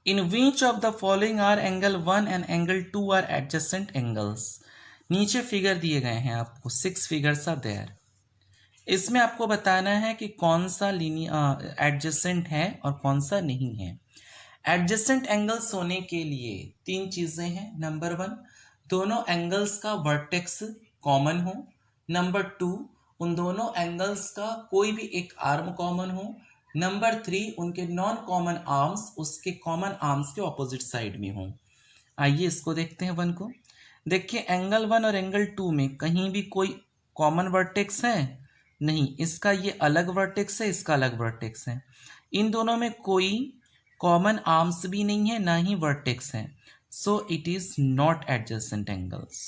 In which of the following are angle 1 and angle 2 are adjacent angles. नीचे figure दिए गए हैं आपको, 6 फिगर्स आर देयर। इसमें आपको बताना है कि कौन सा एडजेसेंट है और कौन सा नहीं है। एडजेसेंट एंगल्स होने के लिए 3 चीजें हैं। नंबर 1, दोनों एंगल्स का वर्टेक्स कॉमन हो। नंबर 2, उन दोनों एंगल्स का कोई भी एक आर्म कॉमन हो। नंबर 3, उनके नॉन कॉमन आर्म्स उसके कॉमन आर्म्स के ऑपोजिट साइड में हो। आइए इसको देखते हैं 1 को। देखिए एंगल 1 और एंगल 2 में कहीं भी कोई कॉमन वर्टेक्स है नहीं, इसका ये अलग वर्टेक्स है, इसका अलग वर्टेक्स है। इन दोनों में कोई कॉमन आर्म्स भी नहीं है, ना ही वर्टेक्स है। So it is not adjacent angles.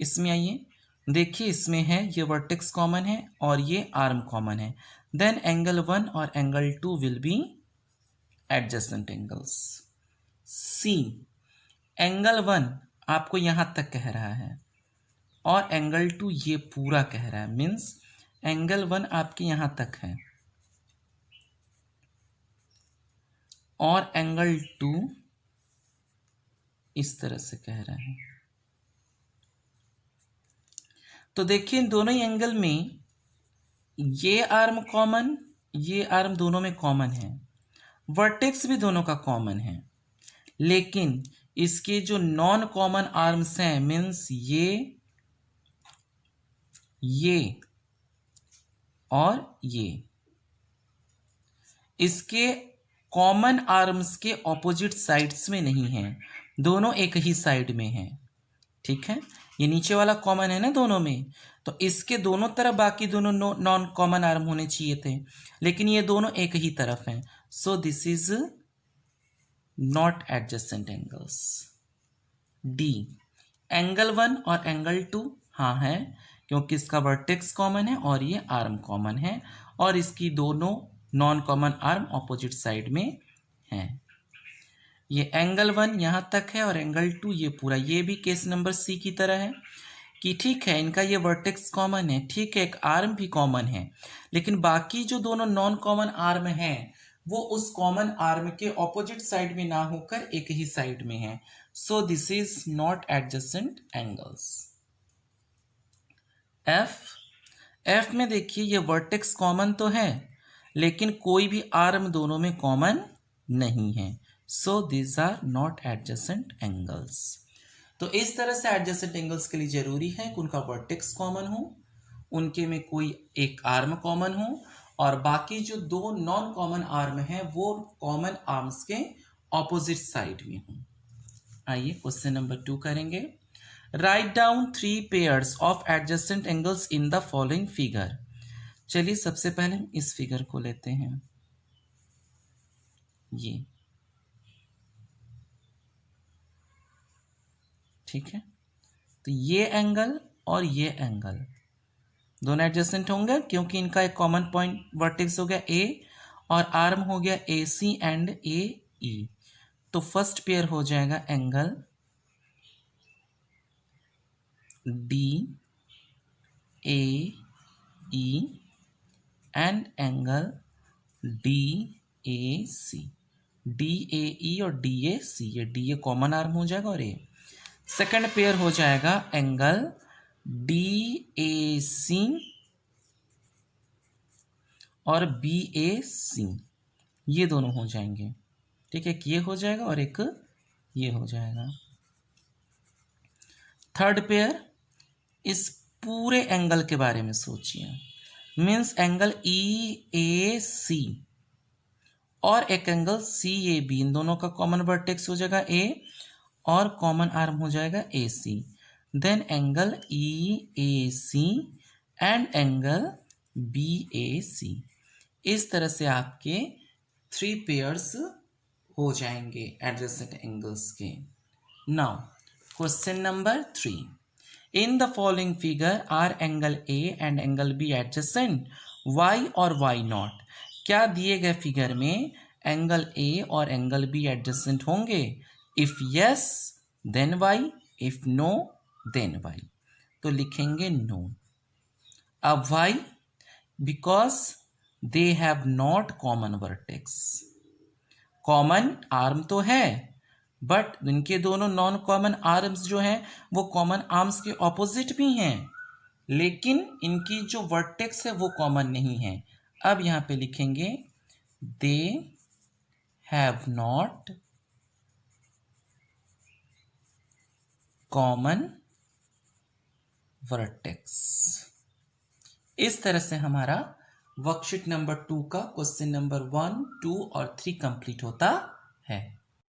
इसमें आइए देखिए, इसमें है ये वर्टेक्स कॉमन है और ये आर्म कॉमन है। देन एंगल 1 और angle 2 will be adjacent angles. See, angle 1 आपको यहां तक कह रहा है और एंगल 2 ये पूरा कह रहा है, मीन्स एंगल 1 आपके यहां तक है और एंगल 2 इस तरह से कह रहा है। तो देखिए इन दोनों ही एंगल में ये आर्म कॉमन, ये आर्म दोनों में कॉमन है, वर्टेक्स भी दोनों का कॉमन है, लेकिन इसके जो नॉन कॉमन आर्म्स हैं, मीन्स ये और ये, इसके कॉमन आर्म्स के ऑपोजिट साइड्स में नहीं है, दोनों एक ही साइड में है। ठीक है, ये नीचे वाला कॉमन है ना दोनों में, तो इसके दोनों तरफ बाकी दोनों नॉन कॉमन आर्म होने चाहिए थे, लेकिन ये दोनों एक ही तरफ हैं। So this is not adjacent angles. D, angle 1 और एंगल 2 हाँ है, क्योंकि इसका वर्टेक्स कॉमन है और ये आर्म कॉमन है और इसकी दोनों non common arm opposite side में है। ये एंगल 1 यहां तक है और एंगल 2 ये पूरा। ये भी केस नंबर सी की तरह है कि ठीक है इनका ये वर्टेक्स कॉमन है, ठीक है एक आर्म भी कॉमन है, लेकिन बाकी जो दोनों नॉन कॉमन आर्म हैं वो उस कॉमन आर्म के ऑपोजिट साइड में ना होकर एक ही साइड में है। So this is not adjacent angles. F में देखिए ये वर्टेक्स कॉमन तो है, लेकिन कोई भी आर्म दोनों में कॉमन नहीं है। So this are not adjacent angles. तो इस तरह से एडजेसेंट एंगल्स के लिए जरूरी है कि उनका वर्टेक्स कॉमन हो, उनके में कोई एक आर्म कॉमन हो और बाकी जो दो नॉन कॉमन आर्म हैं वो कॉमन आर्म्स के ऑपोजिट साइड में हो। आइए क्वेश्चन नंबर 2 करेंगे। Write down 3 pairs of adjacent angles in the following figure. चलिए सबसे पहले हम इस फिगर को लेते हैं। ये ठीक है, तो ये एंगल और ये एंगल दोनों एडजेसेंट होंगे क्योंकि इनका एक कॉमन पॉइंट वर्टेक्स हो गया ए और आर्म हो गया ए सी एंड ए ई। तो फर्स्ट पेयर हो जाएगा angle D A E and angle D A C. D A E और डी ए सी, ये डी ए कॉमन आर्म हो जाएगा और ए। सेकंड पेयर हो जाएगा एंगल डी ए सी और बी ए सी, ये दोनों हो जाएंगे। ठीक है, एक ये हो जाएगा और एक ये हो जाएगा। थर्ड पेयर, इस पूरे एंगल के बारे में सोचिए, मीन्स एंगल ई ए सी और एक एंगल सी ए बी, इन दोनों का कॉमन वर्टेक्स हो जाएगा ए और कॉमन आर्म हो जाएगा A C. Then angle E A C and angle B A C. इस तरह से आपके 3 पेयर्स हो जाएंगे एडजेसेंट एंगल्स के। Now question number 3, in the following figure are angle A and angle B adjacent, why और वाई नॉट। क्या दिए गए फिगर में एंगल ए और एंगल बी एडजेसेंट होंगे? If yes then why, if no then why. तो लिखेंगे नो। अब Y, because they have not common vertex. Common arm तो है, बट इनके दोनों नॉन कॉमन आर्म्स जो हैं वो कॉमन आर्म्स के ऑपोजिट भी हैं, लेकिन इनकी जो वर्टेक्स है वो कॉमन नहीं है। अब यहाँ पे लिखेंगे दे हैव नॉट कॉमन वर्टेक्स। इस तरह से हमारा वर्कशीट नंबर 2 का क्वेश्चन नंबर 1, 2 और 3 कंप्लीट होता है।